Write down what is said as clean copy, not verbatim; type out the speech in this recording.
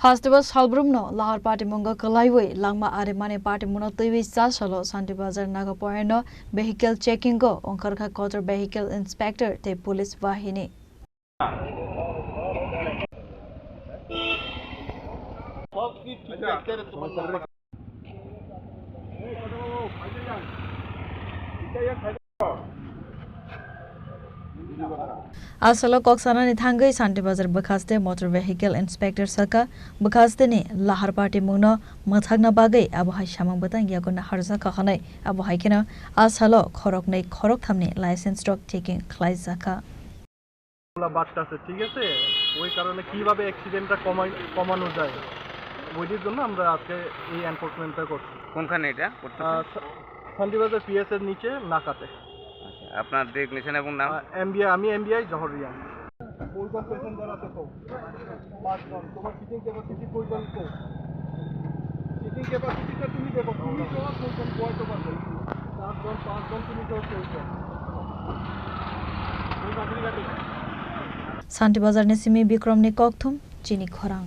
Hasteo Salbrum no Laharpatimwng Kwlaiwi Langma Arimani Patimwng notwi Chasalo Santirbazar Naka Pointo Vehicle Checkingo Wngkhorkha Motor Vehicle Inspector te Police Bahini. Asalo koksana ni thangai Santirbazar bakhaste Motor Vehicle Inspector saka bakhaste ni Laharpatimwng no mathagna bagai abohai samang batang yakona harja khakhanai abohai kena asalo khorok nei khorok thamni license stock checking khlaizaka বাচ্চা আছে ঠিক আছে ওই কারণে কিভাবে অ্যাক্সিডেন্টটা কমানো যায় ওইটির জন্য আমরা আজকে এই এনফোর্সমেন্টটা করছি। কোনখানে এটা করতেছেন? সান্তিবাজার পিএস এর নিচে নাকাতে। আচ্ছা, আপনার ডেজিগনেশন এবং নাম? আমি এমবিআই জহরিয়া। কয়জন প্যাসেঞ্জার আছে তো? 5 জন। তোমার সিটিং ক্যাপাসিটি কয়জন তো? সিটিং ক্যাপাসিটিটা তুমি দেখো, তুমি তো কয়জন বয়তো পারবে? 4 জন 5 জন তুমি তো কয়জন? Santirbazar ni simi Bikram ni kokthum Chini Khorang.